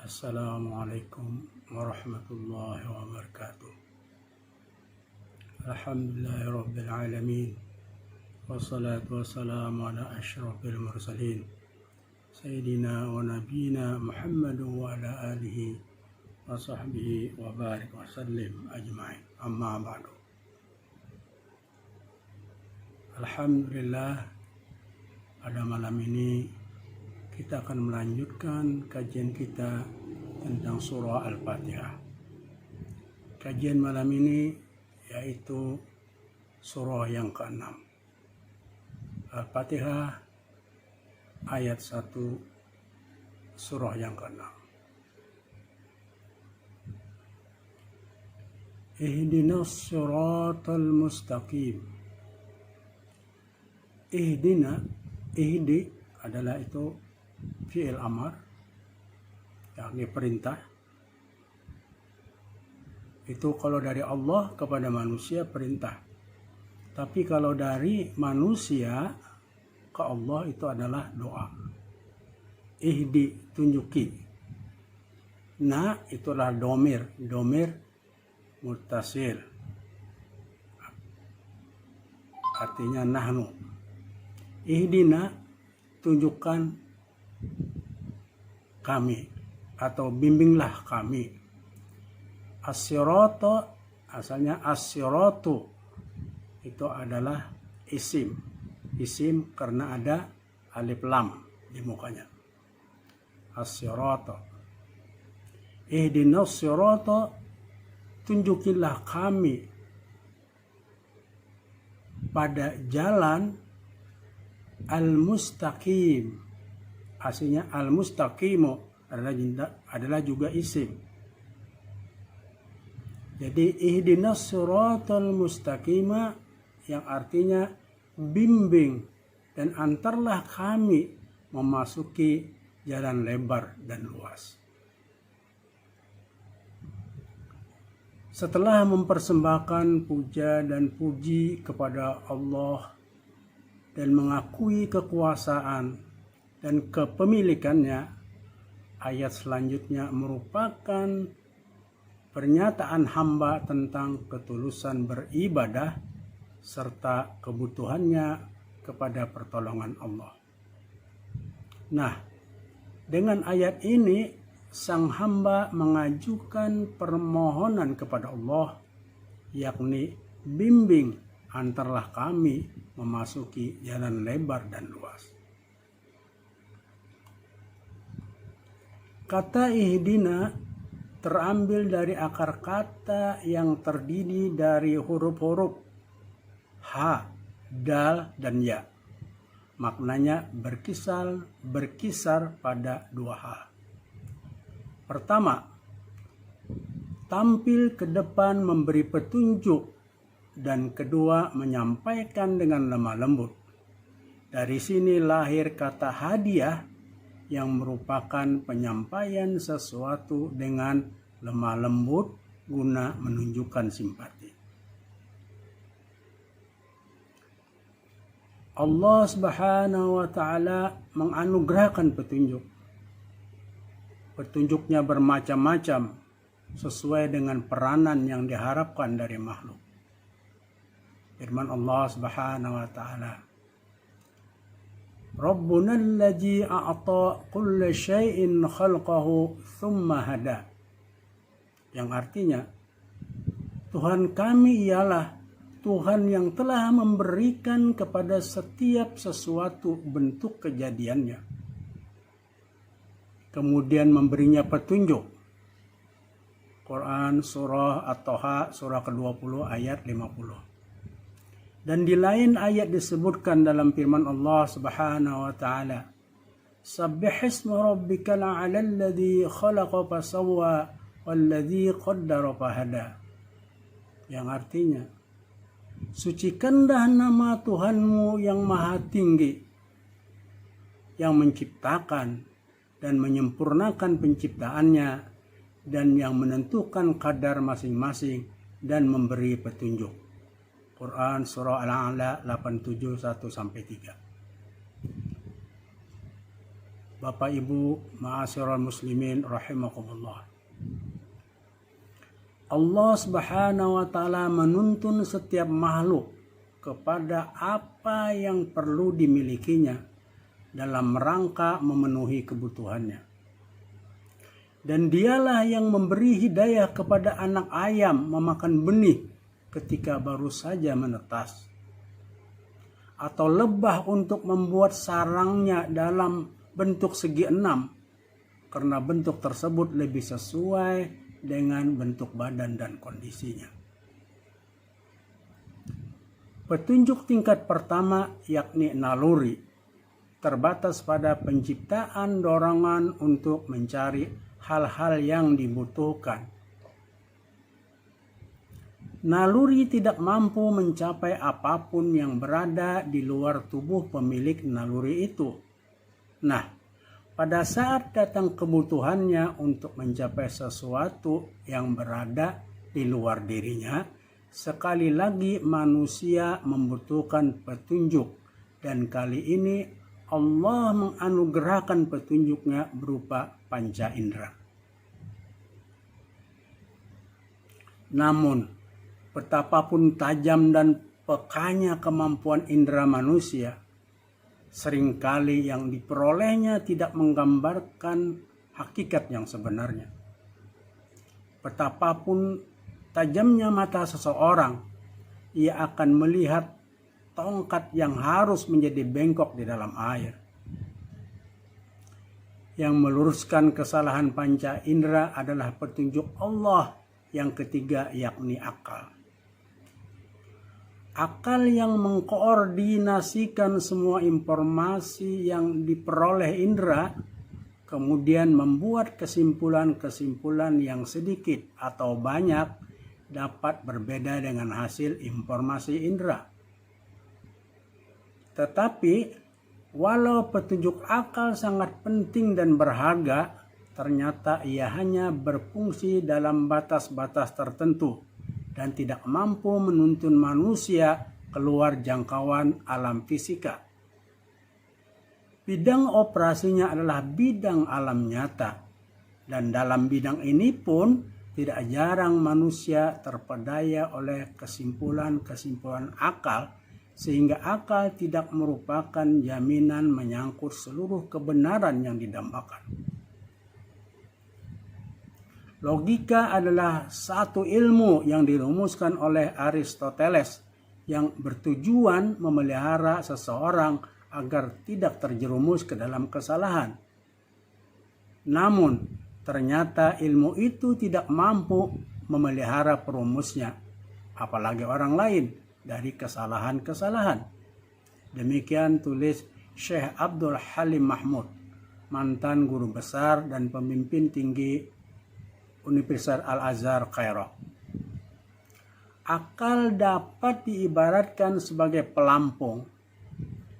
Assalamualaikum warahmatullahi wabarakatuh. Alhamdulillahirabbil alamin. Wassalatu wassalamu ala asyrafil mursalin. Sayyidina wa nabiyina Muhammad wa ala alihi wa sahbihi wa barik wa sallim ajma'in. Amma ba'du. Alhamdulillah, pada malam ini kita akan melanjutkan kajian kita tentang surah Al-Fatihah. Kajian malam ini yaitu surah yang ke-6. Al-Fatihah ayat 1 surah yang ke-6. Ihdinas siratal mustaqim. Ihdi adalah itu fi'il amar, yakni perintah. Itu kalau dari Allah kepada manusia perintah. Tapi kalau dari manusia ke Allah itu adalah doa. Ihdi, tunjuki. Na itulah domir muttasil. Artinya nahnu. Ihdina, tunjukkan kami atau bimbinglah kami. As-sirata asalnya as-siratu itu adalah isim karena ada alif lam di mukanya. As-sirata. Ihdinas sirata, tunjukilah kami pada jalan al-mustaqim. Aslinya al-mustaqimu adalah juga isim. Jadi ihdinas siratal mustaqima yang artinya bimbing dan antarlah kami memasuki jalan lebar dan luas. Setelah mempersembahkan puja dan puji kepada Allah dan mengakui kekuasaan dan kepemilikannya, ayat selanjutnya merupakan pernyataan hamba tentang ketulusan beribadah serta kebutuhannya kepada pertolongan Allah. Nah, dengan ayat ini sang hamba mengajukan permohonan kepada Allah, yakni bimbing antarlah kami memasuki jalan lebar dan luas. Kata ihdina terambil dari akar kata yang terdiri dari huruf-huruf ha, dal, dan ya. Maknanya berkisar pada dua hal. Pertama, tampil ke depan memberi petunjuk, dan kedua, menyampaikan dengan lemah lembut. Dari sini lahir kata hadiah yang merupakan penyampaian sesuatu dengan lemah lembut guna menunjukkan simpati. Allah Subhanahu wa ta'ala menganugerahkan petunjuk. Petunjuknya bermacam-macam sesuai dengan peranan yang diharapkan dari makhluk. Firman Allah Subhanahu wa ta'ala, Rabbuna alladzi a'ta kulla syai'in khalqahu thumma hada. Yang artinya, Tuhan kami ialah Tuhan yang telah memberikan kepada setiap sesuatu bentuk kejadiannya, kemudian memberinya petunjuk. Quran surah At-Taha surah ke-20 ayat 50. Dan di lain ayat disebutkan dalam firman Allah Subhanahu wa ta'ala, Sabbihisma rabbikal a'la alladzi khalaqa fasawwa walladzi qaddara fahada. Yang artinya, sucikanlah nama Tuhanmu yang maha tinggi, yang menciptakan dan menyempurnakan penciptaannya, dan yang menentukan kadar masing-masing dan memberi petunjuk. Quran surah Al-A'la 87 1-3. Bapak Ibu ma'asyiral muslimin rahimakumullah. Allah Subhanahu wa taala menuntun setiap makhluk kepada apa yang perlu dimilikinya dalam rangka memenuhi kebutuhannya. Dan dialah yang memberi hidayah kepada anak ayam memakan benih ketika baru saja menetas, atau lebah untuk membuat sarangnya dalam bentuk segi enam, karena bentuk tersebut lebih sesuai dengan bentuk badan dan kondisinya. Petunjuk tingkat pertama yakni naluri, terbatas pada penciptaan dorongan untuk mencari hal-hal yang dibutuhkan. Naluri tidak mampu mencapai apapun yang berada di luar tubuh pemilik naluri itu. Nah, pada saat datang kebutuhannya untuk mencapai sesuatu yang berada di luar dirinya, sekali lagi manusia membutuhkan petunjuk, dan kali ini Allah menganugerahkan petunjuknya berupa panca indera. Namun, betapapun tajam dan pekanya kemampuan indera manusia, seringkali yang diperolehnya tidak menggambarkan hakikat yang sebenarnya. Betapapun tajamnya mata seseorang, ia akan melihat tongkat yang harus menjadi bengkok di dalam air. Yang meluruskan kesalahan panca indera adalah petunjuk Allah yang ketiga, yakni akal. Akal yang mengkoordinasikan semua informasi yang diperoleh indera, kemudian membuat kesimpulan-kesimpulan yang sedikit atau banyak dapat berbeda dengan hasil informasi indera. Tetapi, walau petunjuk akal sangat penting dan berharga, ternyata ia hanya berfungsi dalam batas-batas tertentu dan tidak mampu menuntun manusia keluar jangkauan alam fisika. Bidang operasinya adalah bidang alam nyata, dan dalam bidang ini pun tidak jarang manusia terpedaya oleh kesimpulan-kesimpulan akal, sehingga akal tidak merupakan jaminan menyangkut seluruh kebenaran yang didambakan. Logika adalah satu ilmu yang dirumuskan oleh Aristoteles yang bertujuan memelihara seseorang agar tidak terjerumus ke dalam kesalahan. Namun, ternyata ilmu itu tidak mampu memelihara perumusnya, apalagi orang lain, dari kesalahan-kesalahan. Demikian tulis Syekh Abdul Halim Mahmud, mantan guru besar dan pemimpin tinggi Universitas Al-Azhar Kairo. Akal dapat diibaratkan sebagai pelampung.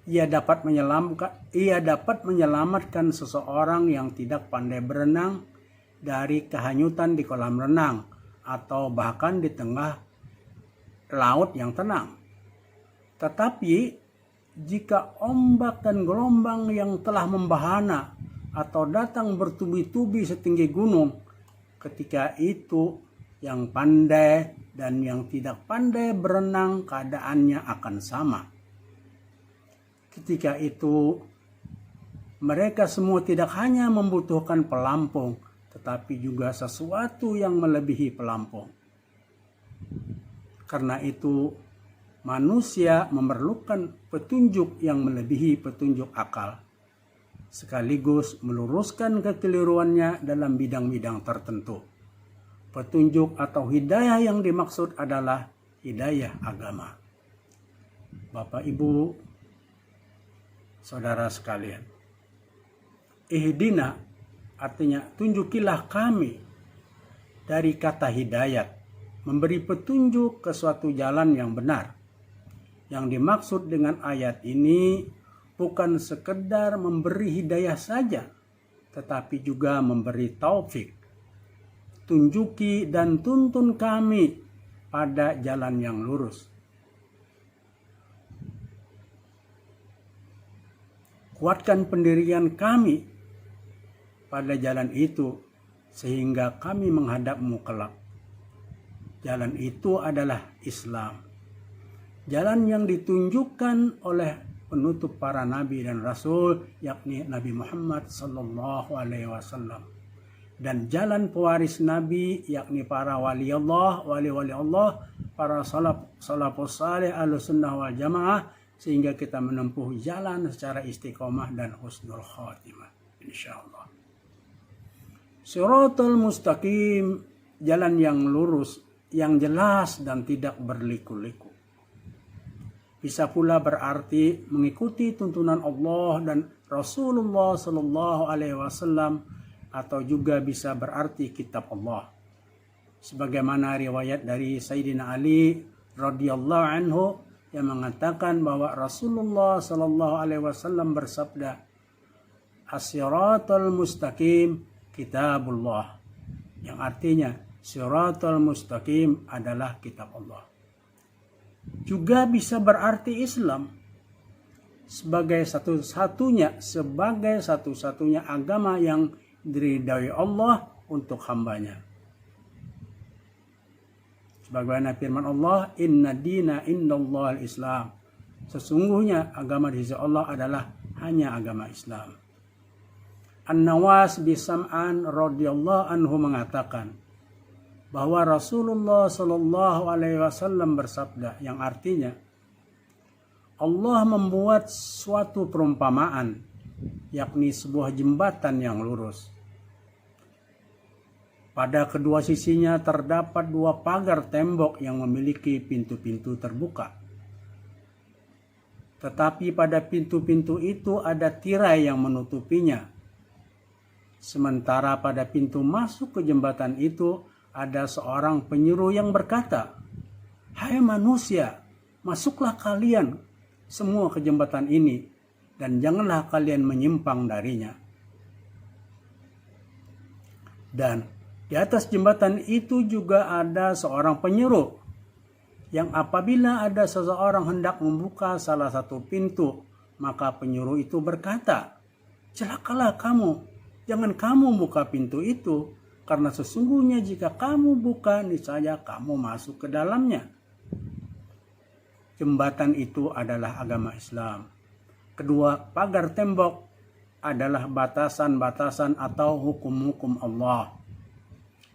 Ia dapat menyelamatkan seseorang yang tidak pandai berenang dari kehanyutan di kolam renang atau bahkan di tengah laut yang tenang. Tetapi jika ombak dan gelombang yang telah membahana atau datang bertubi-tubi setinggi gunung, ketika itu yang pandai dan yang tidak pandai berenang keadaannya akan sama. Ketika itu mereka semua tidak hanya membutuhkan pelampung, tetapi juga sesuatu yang melebihi pelampung. Karena itu manusia memerlukan petunjuk yang melebihi petunjuk akal, sekaligus meluruskan kekeliruannya dalam bidang-bidang tertentu. Petunjuk atau hidayah yang dimaksud adalah hidayah agama. Bapak, Ibu, saudara sekalian, ihdina artinya tunjukilah kami, dari kata hidayat, memberi petunjuk ke suatu jalan yang benar. Yang dimaksud dengan ayat ini bukan sekedar memberi hidayah saja, tetapi juga memberi taufik. Tunjuki dan tuntun kami pada jalan yang lurus. Kuatkan pendirian kami pada jalan itu sehingga kami menghadapmu kelak. Jalan itu adalah Islam. Jalan yang ditunjukkan oleh penutup para nabi dan rasul, yakni Nabi Muhammad sallallahu alaihi wasallam. Dan jalan pewaris nabi, yakni para wali Allah, wali-wali Allah, para salafus saleh ahlussunnah wal jamaah, sehingga kita menempuh jalan secara istiqomah dan husnul khatimah insyaallah. Shiratal mustaqim, jalan yang lurus, yang jelas dan tidak berliku-liku. Bisa pula berarti mengikuti tuntunan Allah dan Rasulullah sallallahu alaihi wasallam, atau juga bisa berarti kitab Allah. Sebagaimana riwayat dari Sayyidina Ali radhiyallahu anhu yang mengatakan bahwa Rasulullah sallallahu alaihi wasallam bersabda, "As-siratal mustaqim kitabullah." Yang artinya siratal mustaqim adalah kitab Allah. Juga bisa berarti Islam sebagai satu-satunya agama yang diridhai Allah untuk hambanya. Sebagaimana firman Allah, "Inna dina indallah al-Islam." Sesungguhnya agama di sisi Allah adalah hanya agama Islam. An-Nawas bin Sam'an radhiyallahu anhu mengatakan bahwa Rasulullah sallallahu alaihi wasallam bersabda, yang artinya Allah membuat suatu perumpamaan, yakni sebuah jembatan yang lurus. Pada kedua sisinya terdapat dua pagar tembok yang memiliki pintu-pintu terbuka. Tetapi pada pintu-pintu itu ada tirai yang menutupinya. Sementara pada pintu masuk ke jembatan itu ada seorang penyeru yang berkata, "Hai manusia, masuklah kalian semua ke jembatan ini dan janganlah kalian menyimpang darinya." Dan di atas jembatan itu juga ada seorang penyeru yang apabila ada seseorang hendak membuka salah satu pintu, maka penyeru itu berkata, "Celakalah kamu, jangan kamu buka pintu itu, karena sesungguhnya jika kamu buka, niscaya kamu masuk ke dalamnya." Jembatan itu adalah agama Islam. Kedua pagar tembok adalah batasan-batasan atau hukum-hukum Allah.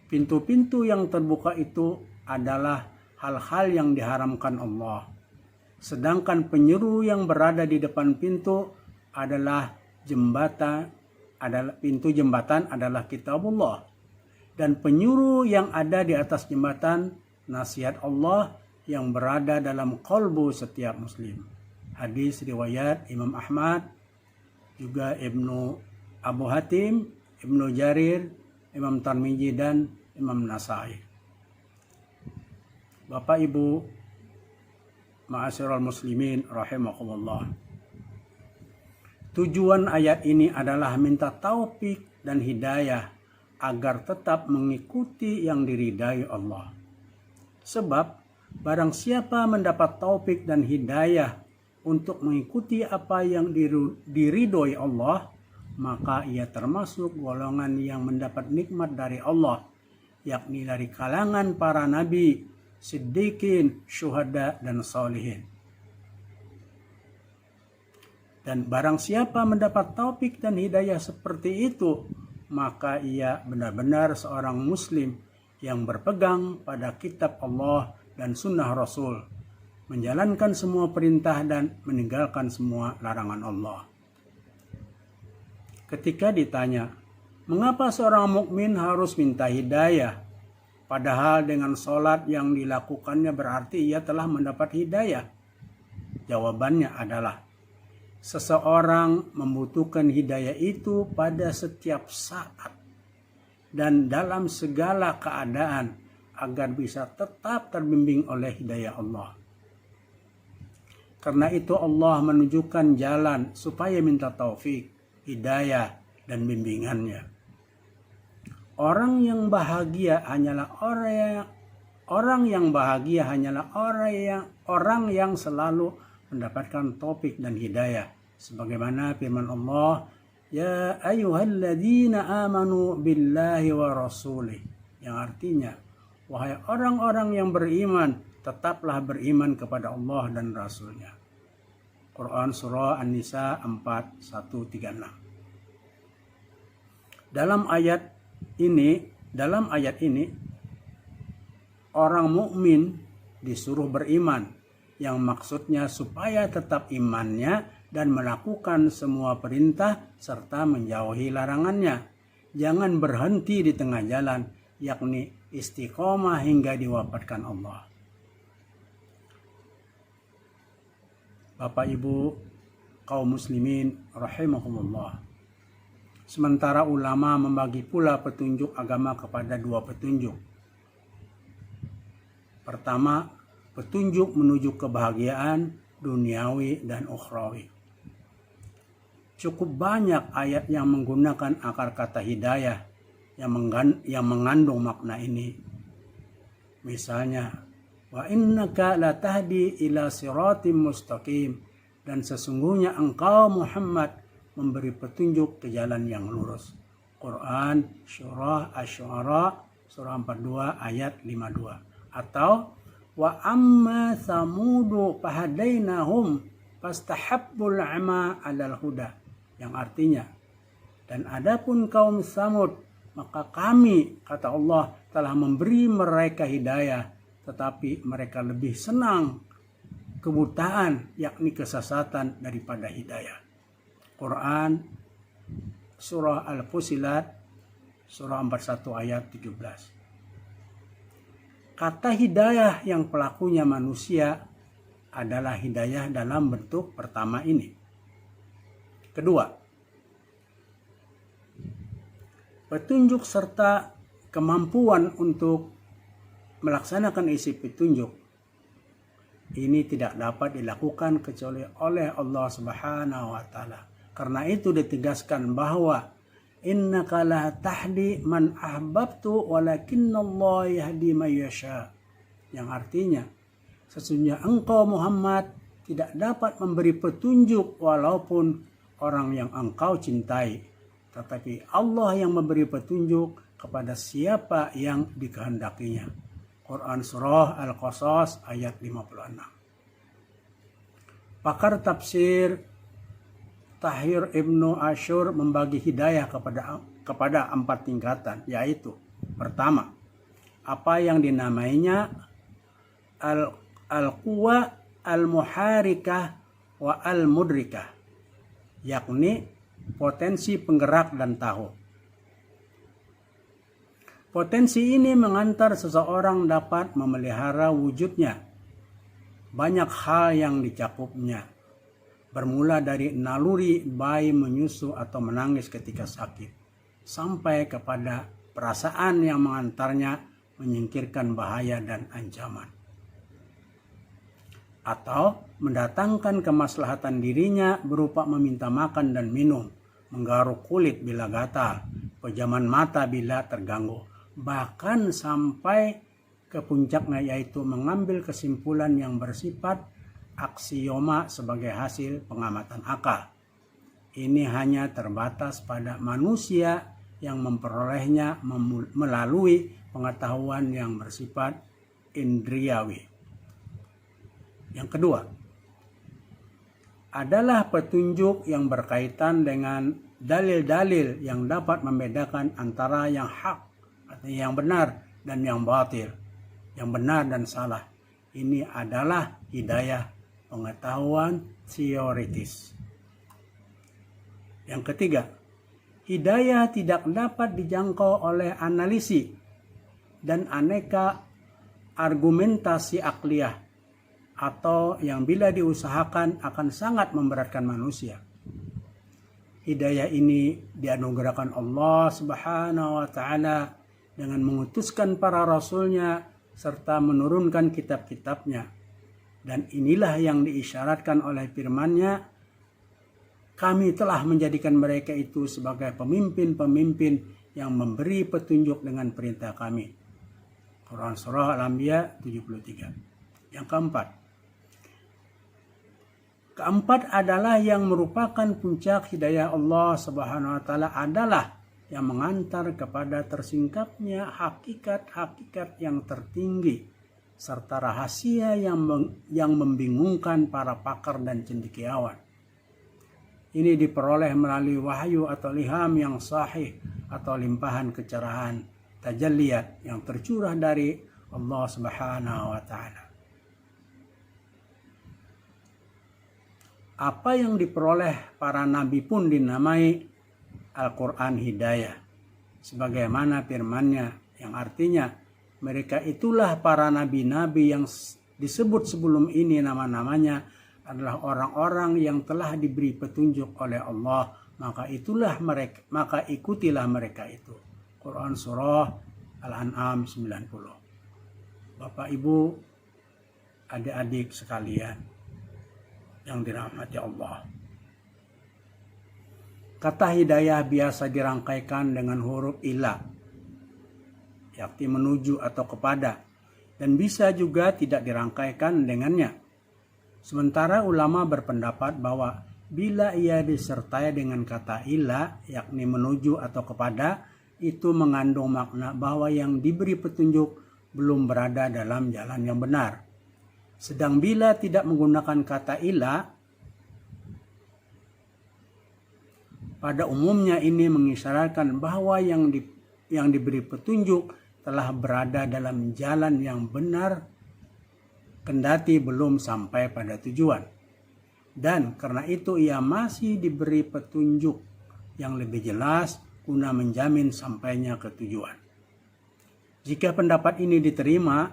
Pintu-pintu yang terbuka itu adalah hal-hal yang diharamkan Allah. Sedangkan penyeru yang berada di depan pintu adalah pintu jembatan adalah kitabullah. Dan penyuruh yang ada di atas jembatan, nasihat Allah yang berada dalam qalbu setiap muslim. Hadis riwayat Imam Ahmad, juga Ibnu Abu Hatim, Ibnu Jarir, Imam Tirmidzi dan Imam Nasai. Bapak Ibu ma'asyiral muslimin rahimakumullah. Tujuan ayat ini adalah minta taufik dan hidayah agar tetap mengikuti yang diridai Allah. Sebab barang siapa mendapat taufik dan hidayah untuk mengikuti apa yang diridhoi Allah, maka ia termasuk golongan yang mendapat nikmat dari Allah, yakni dari kalangan para nabi, siddiqin, syuhada, dan sholihin. Dan barang siapa mendapat taufik dan hidayah seperti itu, maka ia benar-benar seorang muslim yang berpegang pada kitab Allah dan sunnah Rasul, menjalankan semua perintah dan meninggalkan semua larangan Allah. Ketika ditanya, mengapa seorang mukmin harus minta hidayah, padahal dengan sholat yang dilakukannya berarti ia telah mendapat hidayah? Jawabannya adalah, seseorang membutuhkan hidayah itu pada setiap saat dan dalam segala keadaan agar bisa tetap terbimbing oleh hidayah Allah. Karena itu Allah menunjukkan jalan supaya minta taufik, hidayah, dan bimbingannya. Orang yang bahagia hanyalah orang yang selalu mendapatkan taufik dan hidayah. Sebagaimana firman Allah ya ayyuhalladzina amanu billahi wa rasulih, yang artinya wahai orang-orang yang beriman, tetaplah beriman kepada Allah dan Rasulnya. Quran Surah An-Nisa 4136. Dalam ayat ini orang mukmin disuruh beriman, yang maksudnya supaya tetap imannya dan melakukan semua perintah serta menjauhi larangannya. Jangan berhenti di tengah jalan, yakni istiqomah hingga diwafatkan Allah. Bapak Ibu kaum muslimin rahimahumullah. Sementara ulama membagi pula petunjuk agama kepada dua petunjuk. Pertama, petunjuk menuju kebahagiaan duniawi dan ukhrawi. Cukup banyak ayat yang menggunakan akar kata hidayah yang mengandung makna ini. Misalnya, wa innaka latahdi ila siratim mustaqim, dan sesungguhnya engkau Muhammad memberi petunjuk ke jalan yang lurus. Quran Surah Asy-Syu'ara surah 42 ayat 52. Atau wa amma samudu fahadainahum fastahabbul ama 'alal huda, yang artinya, dan adapun kaum Samud, maka kami, kata Allah, telah memberi mereka hidayah, tetapi mereka lebih senang kebutaan, yakni kesesatan, daripada hidayah. Quran Surah Al-Fusilat surah 41 ayat 17. Kata hidayah yang pelakunya manusia adalah hidayah dalam bentuk pertama ini. Kedua, petunjuk serta kemampuan untuk melaksanakan isi petunjuk ini tidak dapat dilakukan kecuali oleh Allah Subhanahu wa taala. Karena itu ditegaskan bahwa innaka la tahdi man ahbabtu walakinnallaha yahdi may yasha, yang artinya sesungguhnya engkau Muhammad tidak dapat memberi petunjuk walaupun orang yang engkau cintai, tetapi Allah yang memberi petunjuk kepada siapa yang dikehendakinya. Quran Surah Al-Qasas ayat 56. Pakar tafsir Tahir Ibnu Asyur membagi hidayah kepada 4 tingkatan, yaitu pertama, apa yang dinamainya al-quwa al-muharikah wa al-mudrikah, yakni potensi penggerak dan tahu. Potensi ini mengantar seseorang dapat memelihara wujudnya. Banyak hal yang dicakupnya, bermula dari naluri bayi menyusu atau menangis ketika sakit, sampai kepada perasaan yang mengantarnya menyingkirkan bahaya dan ancaman, atau mendatangkan kemaslahatan dirinya berupa meminta makan dan minum, menggaruk kulit bila gatal, pejaman mata bila terganggu, bahkan sampai ke puncaknya, yaitu mengambil kesimpulan yang bersifat aksioma sebagai hasil pengamatan akal. Ini hanya terbatas pada manusia yang memperolehnya melalui pengetahuan yang bersifat indriawi. Yang kedua adalah petunjuk yang berkaitan dengan dalil-dalil yang dapat membedakan antara yang hak, artinya yang benar, dan yang batil, yang benar dan salah. Ini adalah hidayah pengetahuan teoritis. Yang ketiga, hidayah tidak dapat dijangkau oleh analisis dan aneka argumentasi akliyah, atau yang bila diusahakan akan sangat memberatkan manusia. Hidayah ini dianugerahkan Allah Subhanahu wa taala dengan mengutuskan para rasulnya serta menurunkan kitab-kitabnya. Dan inilah yang diisyaratkan oleh firman-Nya, kami telah menjadikan mereka itu sebagai pemimpin-pemimpin yang memberi petunjuk dengan perintah kami. Quran Surah Al-Anbiya 73. Yang keempat, Keempat adalah yang merupakan puncak hidayah Allah Subhanahu wa taala adalah yang mengantar kepada tersingkapnya hakikat-hakikat yang tertinggi serta rahasia yang membingungkan para pakar dan cendekiawan. Ini diperoleh melalui wahyu atau ilham yang sahih atau limpahan kecerahan tajalliyat yang tercurah dari Allah Subhanahu wa taala. Apa yang diperoleh para nabi pun dinamai Al-Quran Hidayah. Sebagaimana firman-Nya yang artinya mereka itulah para nabi-nabi yang disebut sebelum ini nama-namanya adalah orang-orang yang telah diberi petunjuk oleh Allah, maka ikutilah mereka itu. Quran Surah Al-An'am 90. Bapak Ibu, adik-adik sekalian yang dirahmati Allah. Kata hidayah biasa dirangkaikan dengan huruf ila, yakni menuju atau kepada, dan bisa juga tidak dirangkaikan dengannya. Sementara ulama berpendapat bahwa bila ia disertai dengan kata ila, yakni menuju atau kepada, itu mengandung makna bahwa yang diberi petunjuk belum berada dalam jalan yang benar. Sedang bila tidak menggunakan kata ila, pada umumnya ini mengisyaratkan bahwa yang diberi petunjuk telah berada dalam jalan yang benar kendati belum sampai pada tujuan. Dan karena itu ia masih diberi petunjuk yang lebih jelas guna menjamin sampainya ke tujuan. Jika pendapat ini diterima,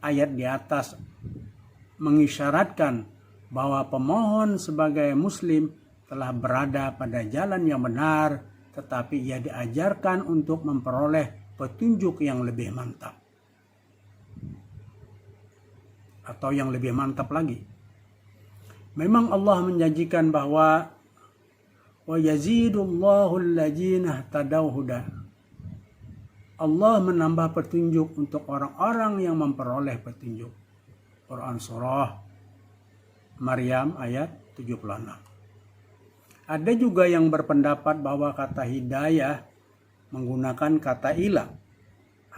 ayat di atas mengisyaratkan bahwa pemohon sebagai muslim telah berada pada jalan yang benar, tetapi ia diajarkan untuk memperoleh petunjuk yang lebih mantap. Atau yang lebih mantap lagi. Memang Allah menjanjikan bahwa wa yazidullahu allazina ihtadaw huda. Allah menambah petunjuk untuk orang-orang yang memperoleh petunjuk. Quran Surah Maryam ayat 76. Ada juga yang berpendapat bahwa kata hidayah menggunakan kata ila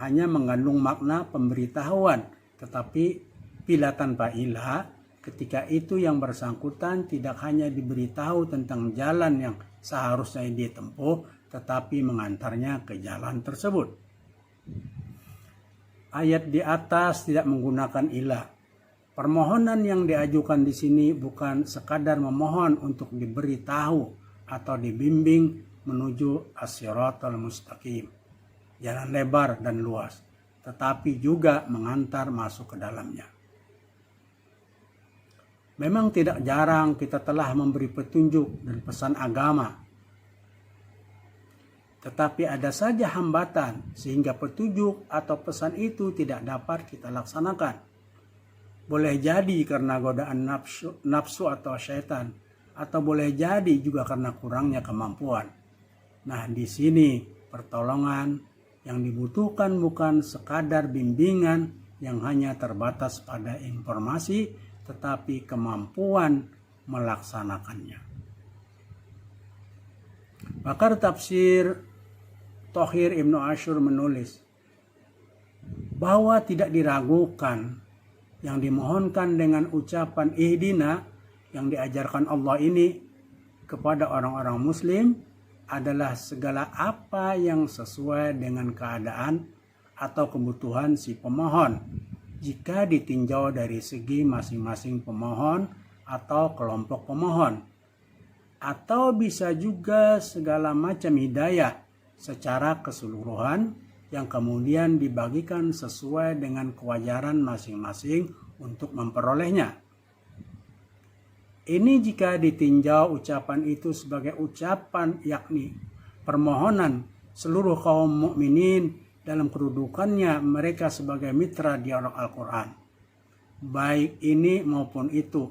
hanya mengandung makna pemberitahuan, tetapi bila tanpa ila, ketika itu yang bersangkutan tidak hanya diberitahu tentang jalan yang seharusnya ditempuh, tetapi mengantarnya ke jalan tersebut. Ayat di atas tidak menggunakan ila. Permohonan yang diajukan di sini bukan sekadar memohon untuk diberi tahu atau dibimbing menuju as-siratal mustaqim, jalan lebar dan luas, tetapi juga mengantar masuk ke dalamnya. Memang tidak jarang kita telah memberi petunjuk dan pesan agama, tetapi ada saja hambatan sehingga petunjuk atau pesan itu tidak dapat kita laksanakan. Boleh jadi karena godaan nafsu atau syaitan, atau boleh jadi juga karena kurangnya kemampuan. Nah, di sini pertolongan yang dibutuhkan bukan sekadar bimbingan yang hanya terbatas pada informasi, tetapi kemampuan melaksanakannya. Pakar tafsir Thohir Ibnu Ashur menulis bahwa tidak diragukan yang dimohonkan dengan ucapan ihdina yang diajarkan Allah ini kepada orang-orang muslim adalah segala apa yang sesuai dengan keadaan atau kebutuhan si pemohon jika ditinjau dari segi masing-masing pemohon atau kelompok pemohon, atau bisa juga segala macam hidayah secara keseluruhan yang kemudian dibagikan sesuai dengan kewajaran masing-masing untuk memperolehnya. Ini jika ditinjau ucapan itu sebagai ucapan yakni permohonan seluruh kaum mukminin dalam kedudukannya mereka sebagai mitra dialog Al-Quran. Baik ini maupun itu,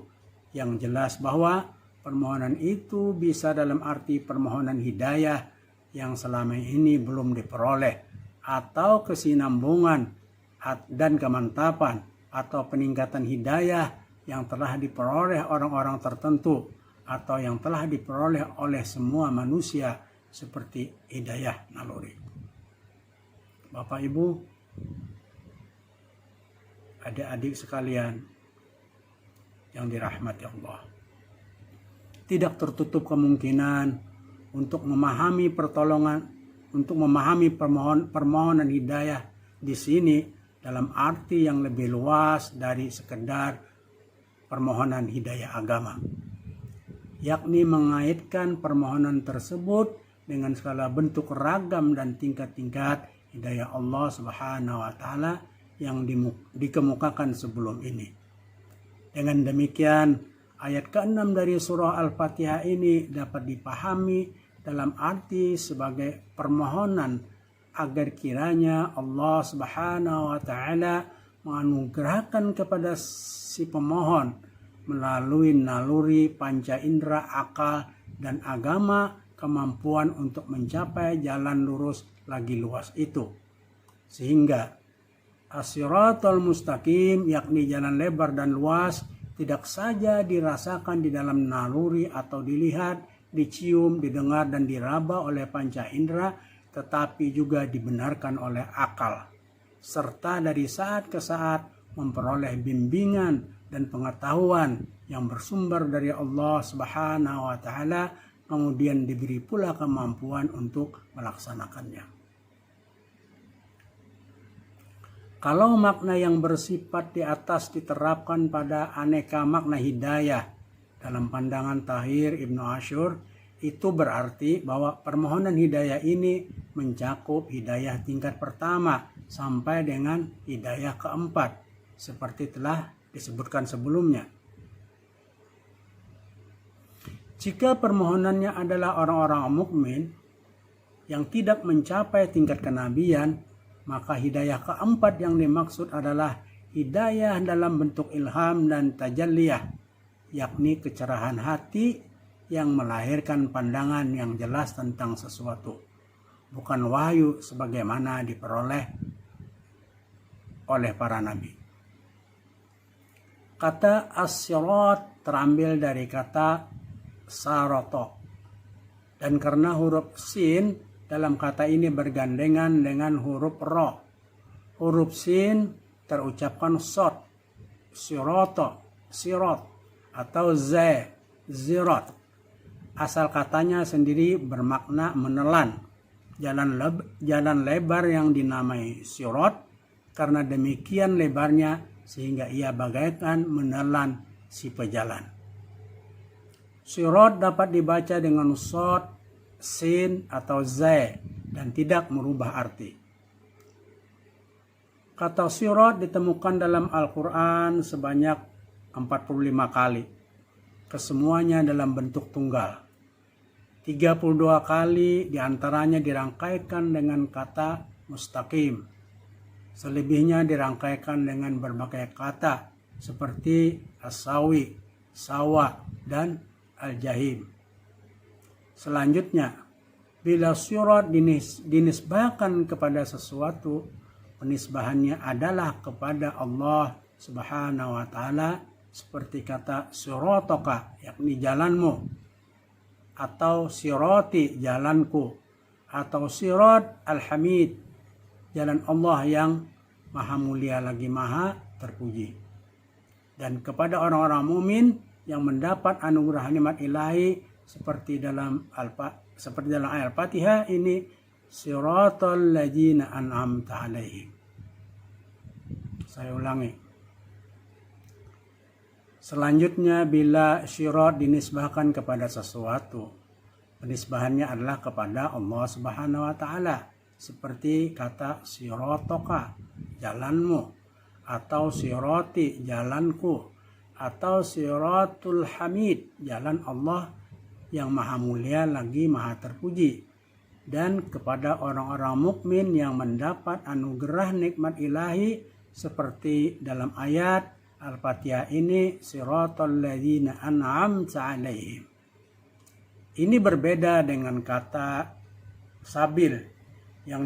yang jelas bahwa permohonan itu bisa dalam arti permohonan hidayah yang selama ini belum diperoleh, atau kesinambungan dan kemantapan atau peningkatan hidayah yang telah diperoleh orang-orang tertentu atau yang telah diperoleh oleh semua manusia seperti hidayah naluri. Bapak Ibu, adik-adik sekalian yang dirahmati Allah, tidak tertutup kemungkinan untuk memahami permohonan hidayah di sini dalam arti yang lebih luas dari sekedar permohonan hidayah agama, yakni mengaitkan permohonan tersebut dengan segala bentuk ragam dan tingkat-tingkat hidayah Allah Subhanahu wa taala yang dikemukakan sebelum ini. Dengan demikian, ayat ke-6 dari surah Al-Fatihah ini dapat dipahami dalam arti sebagai permohonan agar kiranya Allah Subhanahu wa taala menganugerahkan kepada si pemohon melalui naluri panca indera, akal, dan agama kemampuan untuk mencapai jalan lurus lagi luas itu, sehingga as-siratal mustaqim, yakni jalan lebar dan luas, tidak saja dirasakan di dalam naluri atau dilihat, dicium, didengar, dan diraba oleh panca indera, tetapi juga dibenarkan oleh akal, serta dari saat ke saat memperoleh bimbingan dan pengetahuan yang bersumber dari Allah Subhanahu wa taala, kemudian diberi pula kemampuan untuk melaksanakannya. Kalau makna yang bersifat di atas diterapkan pada aneka makna hidayah dalam pandangan Tahir Ibnu Asyur, itu berarti bahwa permohonan hidayah ini mencakup hidayah tingkat pertama sampai dengan hidayah keempat, seperti telah disebutkan sebelumnya. Jika permohonannya adalah orang-orang mukmin yang tidak mencapai tingkat kenabian, maka hidayah keempat yang dimaksud adalah hidayah dalam bentuk ilham dan tajalliyah, yakni kecerahan hati yang melahirkan pandangan yang jelas tentang sesuatu, bukan wahyu sebagaimana diperoleh oleh para nabi. Kata as-sirat terambil dari kata saroto, dan karena huruf sin dalam kata ini bergandengan dengan huruf ro, huruf sin terucapkan sot, siroto, sirot, atau zirat. Asal katanya sendiri bermakna menelan, jalan lebar yang dinamai sirot karena demikian lebarnya sehingga ia bagaikan menelan si pejalan. Sirot dapat dibaca dengan sod, sin, atau zai dan tidak merubah arti. Kata sirot ditemukan dalam Al-Quran sebanyak 45 kali. Kesemuanya dalam bentuk tunggal. 32 kali diantaranya dirangkaikan dengan kata mustaqim. Selebihnya dirangkaikan dengan berbagai kata seperti as-sawi, sawa, dan al-jahim. Selanjutnya, bila sirat dinisbahkan kepada sesuatu, penisbahannya adalah kepada Allah Subhanahu wa taala, seperti kata siratoka, yakni jalanmu, atau sirati, jalanku, atau sirat al-hamid, jalan Allah yang maha mulia lagi maha terpuji. Dan kepada orang-orang mukmin yang mendapat anugerah nikmat ilahi seperti dalam ayat Al-Fatihah ini, siratal ladzina an'amta alaihim. Saya ulangi. Selanjutnya, bila syirat dinisbahkan kepada sesuatu, penisbahannya adalah kepada Allah Subhanahu wa taala, seperti kata siratoka, jalanmu, atau sirati, jalanku, atau siratul hamid, jalan Allah yang maha mulia lagi maha terpuji. Dan kepada orang-orang mukmin yang mendapat anugerah nikmat ilahi seperti dalam ayat Al-Fatihah ini, siratal ladzina an'amta alaihim. Ini berbeda dengan kata sabil yang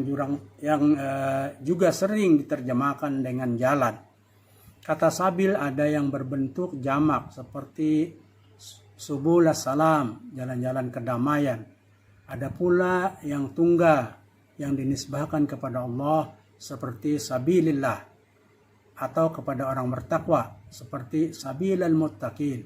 juga sering diterjemahkan dengan jalan. Kata sabil ada yang berbentuk jamak seperti subulas salam, jalan-jalan kedamaian. Ada pula yang tunggal yang dinisbahkan kepada Allah seperti sabilillah, atau kepada orang bertakwa seperti sabilal muttaqin,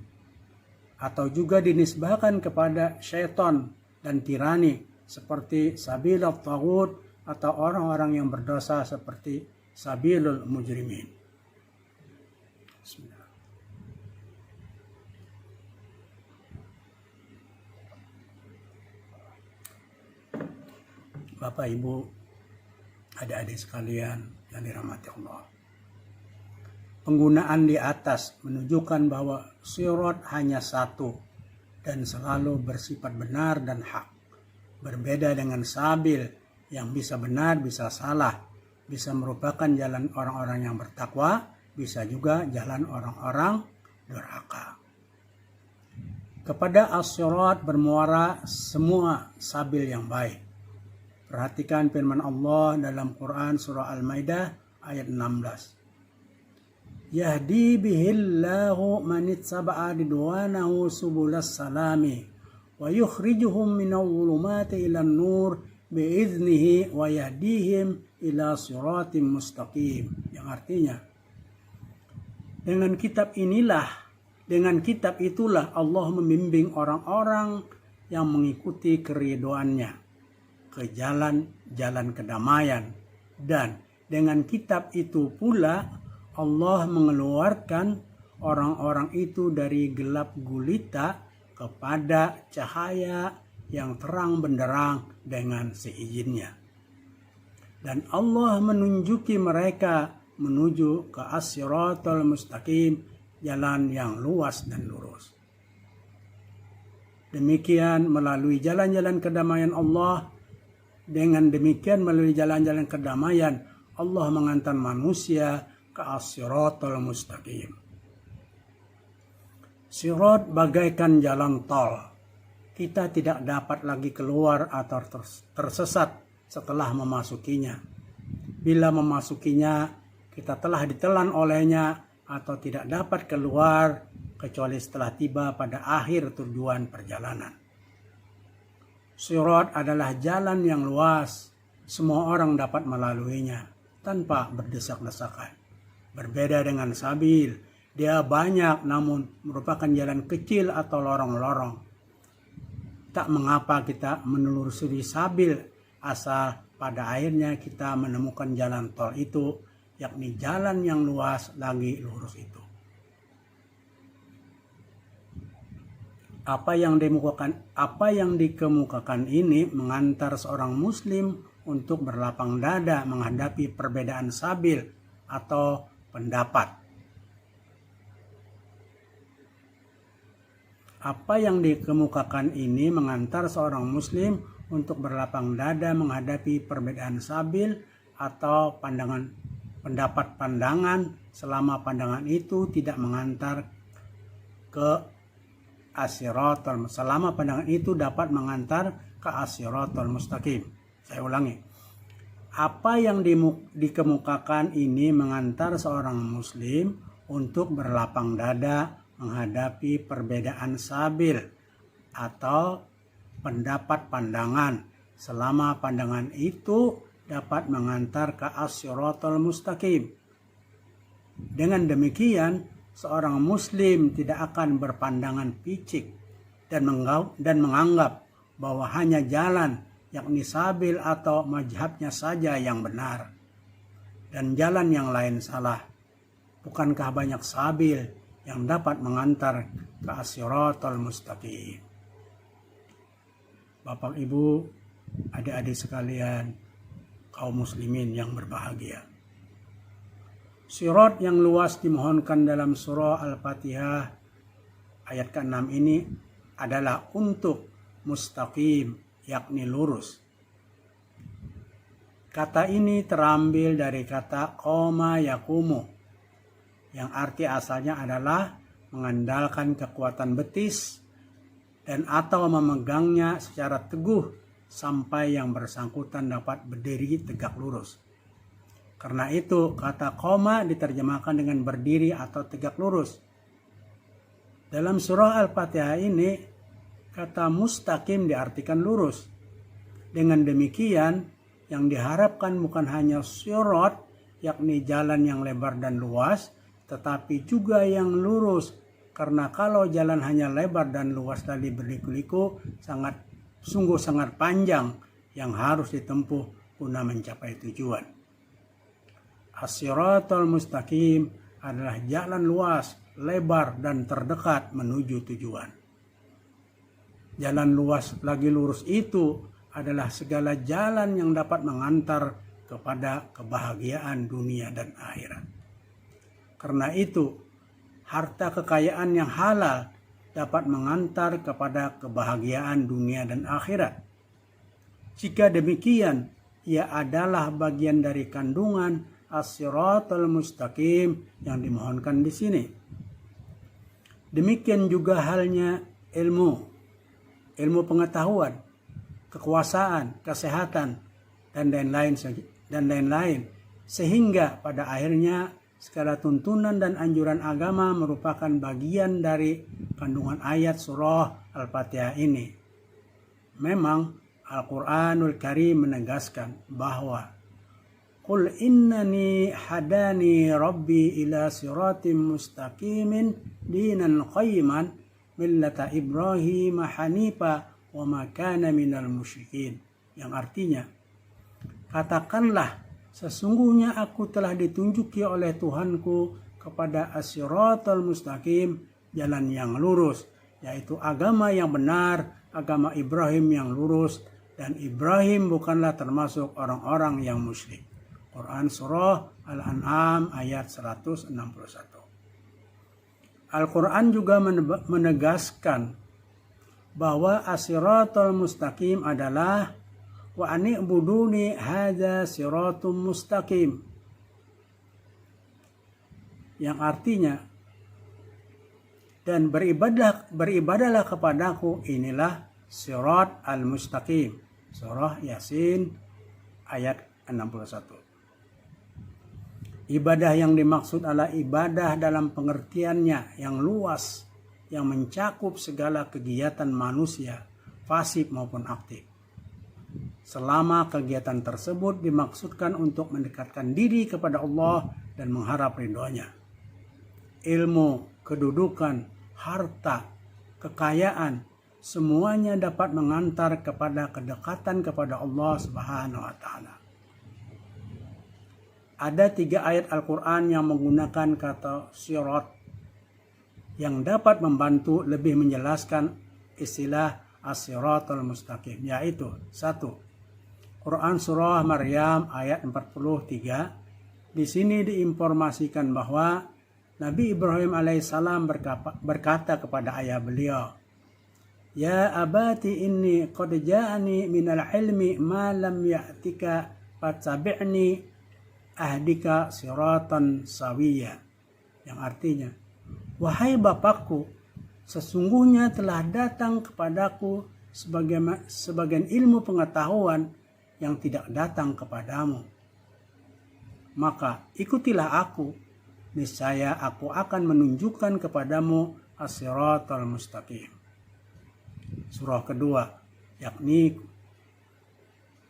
atau juga dinisbahkan kepada syaitan dan tirani seperti sabilat taghut, atau orang-orang yang berdosa seperti sabilul mujrimin. Bismillah. Bapak, Ibu, adik-adik sekalian yang dirahmati Allah. Penggunaan di atas menunjukkan bahwa sirat hanya satu dan selalu bersifat benar dan hak. Berbeda dengan sabil yang bisa benar, bisa salah, bisa merupakan jalan orang-orang yang bertakwa, bisa juga jalan orang-orang durhaka. Kepada as-sirat bermuara semua sabil yang baik. Perhatikan firman Allah dalam Quran surah Al-Maidah ayat 16. Yahdi bihillahu man ittaba'a ridwanahu subulas salami wa yukhrijuhum minal dhulumati ilan nur biiznihi wa yahdihim ila siratim mustaqim. Yang artinya, dengan kitab itulah Allah membimbing orang-orang yang mengikuti keridhoannya ke jalan-jalan kedamaian, dan dengan kitab itu pula Allah mengeluarkan orang-orang itu dari gelap gulita kepada cahaya yang terang benderang dengan seizinnya. Dan Allah menunjuki mereka menuju ke as-siratal mustaqim, jalan yang luas dan lurus. Demikian melalui jalan-jalan kedamaian Allah. Dengan demikian melalui jalan-jalan kedamaian Allah mengantar manusia ke as-siratal mustaqim. Sirat bagaikan jalan tol. Kita tidak dapat lagi keluar atau tersesat setelah memasukinya. Bila memasukinya, kita telah ditelan olehnya atau tidak dapat keluar kecuali setelah tiba pada akhir tujuan perjalanan. Sirat adalah jalan yang luas, semua orang dapat melaluinya tanpa berdesak-desakan. Berbeda dengan sabil, dia banyak namun merupakan jalan kecil atau lorong-lorong. Tak mengapa kita menelusuri sabil, asal pada akhirnya kita menemukan jalan tol itu, yakni jalan yang luas lagi lurus itu. Apa yang dikemukakan ini mengantar seorang muslim untuk berlapang dada menghadapi perbedaan sabil atau pendapat. Apa yang dikemukakan ini mengantar seorang muslim untuk berlapang dada menghadapi perbedaan sabil atau pendapat-pandangan selama pandangan itu tidak mengantar ke as-siratal, selama pandangan itu dapat mengantar ke as-siratal mustaqim. Saya ulangi. Apa yang dikemukakan ini mengantar seorang muslim untuk berlapang dada menghadapi perbedaan sabil atau pendapat pandangan selama pandangan itu dapat mengantar ke as-siratal mustaqim. Dengan demikian, seorang muslim tidak akan berpandangan picik dan menganggap bahwa hanya jalan, yakni sabil atau mazhabnya saja yang benar dan jalan yang lain salah. Bukankah banyak sabil yang dapat mengantar ke as-siratal mustaqim? Bapak, Ibu, adik-adik sekalian, kaum muslimin yang berbahagia. Sirat yang luas dimohonkan dalam surah Al-Fatihah ayat ke-6 ini adalah untuk mustaqim, yakni lurus. Kata ini terambil dari kata qoma yakumu, yang arti asalnya adalah mengandalkan kekuatan betis dan atau memegangnya secara teguh sampai yang bersangkutan dapat berdiri tegak lurus. Karena itu kata qoma diterjemahkan dengan berdiri atau tegak lurus. Dalam surah Al-Fatihah ini kata mustaqim diartikan lurus. Dengan demikian yang diharapkan bukan hanya sirat, yakni jalan yang lebar dan luas, tetapi juga yang lurus. Karena kalau jalan hanya lebar dan luas lalu berliku-liku, sungguh sangat panjang yang harus ditempuh guna mencapai tujuan. As-siratal mustaqim adalah jalan luas, lebar dan terdekat menuju tujuan. Jalan luas lagi lurus itu adalah segala jalan yang dapat mengantar kepada kebahagiaan dunia dan akhirat. Karena itu, harta kekayaan yang halal dapat mengantar kepada kebahagiaan dunia dan akhirat. Jika demikian, ia adalah bagian dari kandungan as-siratal mustaqim yang dimohonkan di sini. Demikian juga halnya ilmu pengetahuan, kekuasaan, kesehatan, dan lain-lain. Sehingga pada akhirnya segala tuntunan dan anjuran agama merupakan bagian dari kandungan ayat surah Al-Fatihah ini. Memang Al-Quranul Karim menegaskan bahwa Qul innani hadani rabbi ila siratim mustaqimin dinan qayyiman millata Ibrahim hanifa wa ma kana minal musyrikin. Yang artinya, katakanlah, sesungguhnya aku telah ditunjuki oleh Tuhanku kepada as-siratal mustaqim, jalan yang lurus, yaitu agama yang benar, agama Ibrahim yang lurus, dan Ibrahim bukanlah termasuk orang-orang yang musyrik. Quran Surah Al-An'am ayat 161. Al-Quran juga menegaskan bahwa as-siratal mustaqim adalah wa ani'buduni hadza siratum mustaqim, yang artinya dan beribadahlah kepadaku, inilah sirat al-mustaqim. Surah Yasin ayat 61. Ibadah yang dimaksud adalah ibadah dalam pengertiannya yang luas, yang mencakup segala kegiatan manusia, pasif maupun aktif. Selama kegiatan tersebut dimaksudkan untuk mendekatkan diri kepada Allah dan mengharap ridhonya. Ilmu, kedudukan, harta, kekayaan, semuanya dapat mengantar kepada kedekatan kepada Allah Subhanahu wa Ta'ala. Ada 3 ayat Al-Quran yang menggunakan kata sirat yang dapat membantu lebih menjelaskan istilah as-siratal mustaqim, yaitu 1. Quran Surah Maryam ayat 43. Di sini diinformasikan bahwa Nabi Ibrahim alaihissalam berkata kepada ayah beliau, Ya abati inni qad ja'ani minal ilmi ma lam ya'tika fattabi'ni ahdika siratan sawiyya. Yang artinya, wahai bapakku, sesungguhnya telah datang kepadaku sebagian ilmu pengetahuan yang tidak datang kepadamu. Maka ikutilah aku, niscaya aku akan menunjukkan kepadamu as-siratal mustaqim. Surah kedua, yakni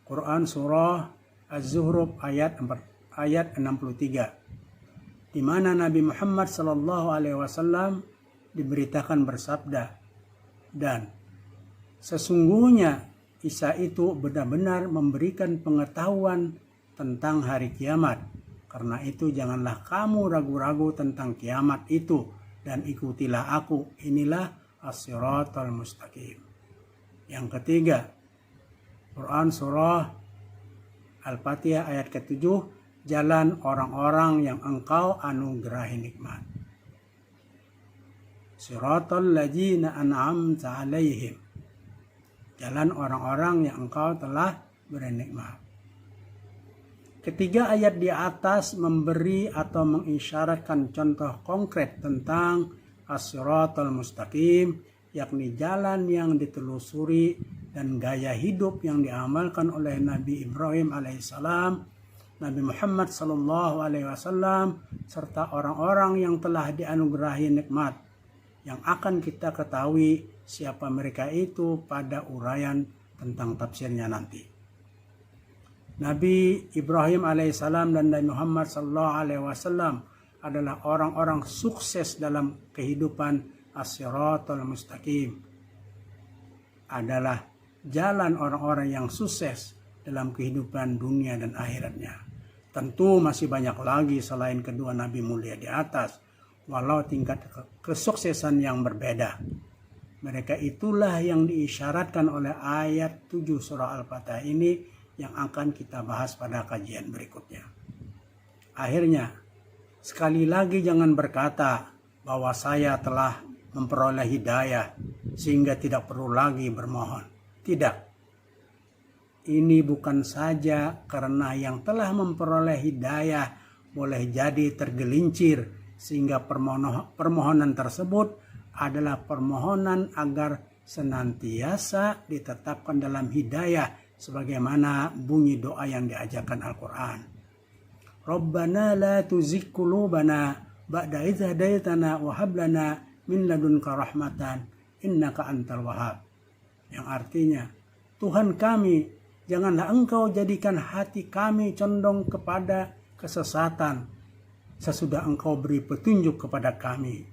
Quran Surah Az-Zuhruf ayat 63, di mana Nabi Muhammad SAW diberitakan bersabda, dan sesungguhnya Isa itu benar-benar memberikan pengetahuan tentang hari kiamat. Karena itu janganlah kamu ragu-ragu tentang kiamat itu, dan ikutilah aku, inilah as-siratal mustaqim. Yang ketiga, Quran Surah Al-Fatihah ayat ke-7, jalan orang-orang yang engkau anugerahi nikmat. Siratal ladzina an'amta alaihim, jalan orang-orang yang engkau telah beri nikmat. Ketiga ayat di atas memberi atau mengisyaratkan contoh konkret tentang as-siratal mustaqim, yakni jalan yang ditelusuri dan gaya hidup yang diamalkan oleh Nabi Ibrahim alaihissalam, Nabi Muhammad Sallallahu Alaihi Wasallam serta orang-orang yang telah dianugerahi nikmat, yang akan kita ketahui siapa mereka itu pada uraian tentang tafsirnya nanti. Nabi Ibrahim alaihissalam dan Nabi Muhammad Sallallahu Alaihi Wasallam adalah orang-orang sukses dalam kehidupan as-siratal mustaqim. Adalah jalan orang-orang yang sukses dalam kehidupan dunia dan akhiratnya. Tentu masih banyak lagi selain kedua Nabi mulia di atas, walau tingkat kesuksesan yang berbeda. Mereka itulah yang diisyaratkan oleh ayat 7 surah Al-Fatihah ini yang akan kita bahas pada kajian berikutnya. Akhirnya, sekali lagi jangan berkata bahwa saya telah memperoleh hidayah sehingga tidak perlu lagi bermohon. Tidak. Ini bukan saja karena yang telah memperoleh hidayah boleh jadi tergelincir sehingga permohonan tersebut adalah permohonan agar senantiasa ditetapkan dalam hidayah sebagaimana bunyi doa yang diajarkan Al-Quran. Rabbana la tuzigh qulubana ba'da idh hadaitana wa hab lana min ladunka rahmatan innaka antal wahhab. Yang artinya, Tuhan kami, janganlah Engkau jadikan hati kami condong kepada kesesatan sesudah Engkau beri petunjuk kepada kami.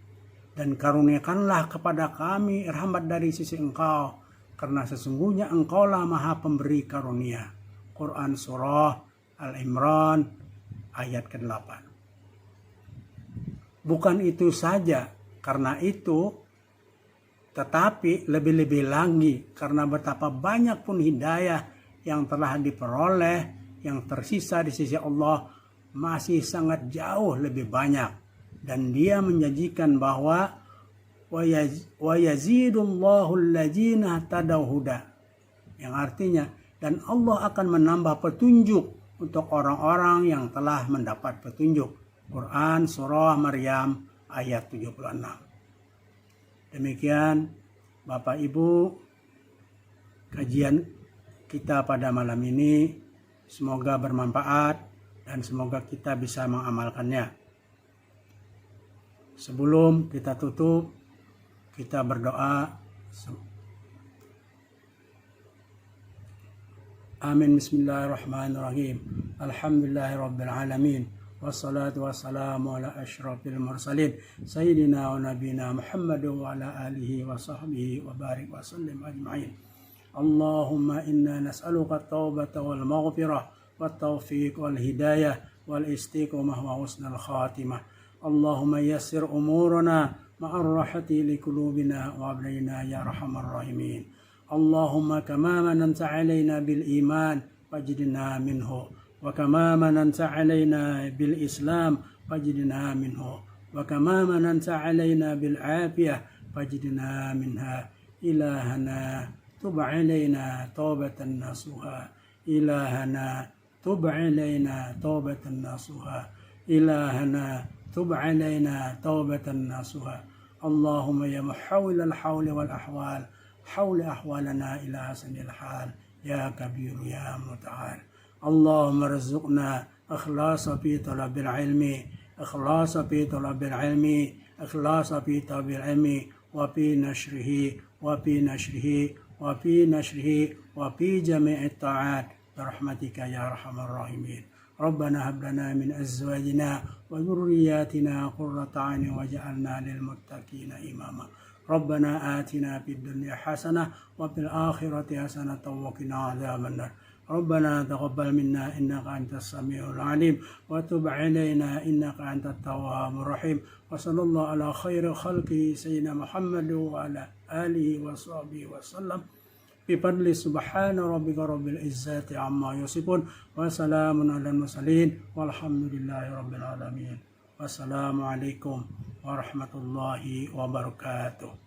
Dan karuniakanlah kepada kami rahmat dari sisi Engkau, karena sesungguhnya Engkaulah Maha Pemberi karunia. Quran Surah Al-Imran ayat ke-8. Bukan itu saja, karena itu, tetapi lebih-lebih lagi karena betapa banyak pun hidayah yang telah diperoleh, yang tersisa di sisi Allah masih sangat jauh lebih banyak. Dan dia menjanjikan bahwa wa yazidullahu allazina tadaw huda, yang artinya dan Allah akan menambah petunjuk untuk orang-orang yang telah mendapat petunjuk. Quran Surah Maryam ayat 76. Demikian Bapak Ibu kajian kita pada malam ini, semoga bermanfaat dan semoga kita bisa mengamalkannya. Sebelum kita tutup, kita berdoa. Amin. Bismillahirrahmanirrahim. Alhamdulillahirabbil alamin. Wassalatu wassalamu ala asyrafil mursalin sayyidina wa nabiyina Muhammad wa ala alihi wa sahbihi wa barik wa sallim ajma'in. Allahumma inna nas'aluka at-taubata wal maghfirah wat taufiq wal hidayah wal istiqamah wa husnal khatimah. Allahumma yassir umurana ma'ar rahati li qulubina wa ablina ya arhamar rahimin. Allahumma kama mananta alaina bil iman fajidna minhu wa kama mananta alaina bil islam fajidna minhu wa kama mananta alaina bil afiyah fajidna minha. Ilahana tub alaina taubatan nasuha. Ilahana tub alaina taubatan nasuha. Ilahana tub alaina taubatan nasuha. Allahumma ya muhawwil al-hawli wal ahwal حول أحوالنا إلى حسن الحال يا كبير يا متعال. اللهم ارزقنا إخلاص في طلب العلم، إخلاص في طلب العلم، إخلاص في طلب العلم وفي نشره وفي نشره وفي نشره وفي جميع الطاعات برحمتك يا أرحم الراحمين. ربنا هب لنا من أزواجنا وذرياتنا قرة أعين واجعلنا للمتقين إماما. ربنا آتنا في الدنيا حسنة وفي الآخرة حسنة وقنا عذاب النار. ربنا تقبل منا إنك أنت السميع العليم وتب علينا إنك أنت التواب الرحيم. وصلى الله على خير خلقه سيدنا محمد وعلى آله وصحبه وسلم بفضل سبحان ربك رب العزة عما يصفون وسلام على المرسلين والحمد لله رب العالمين. Wassalamualaikum warahmatullahi wabarakatuh.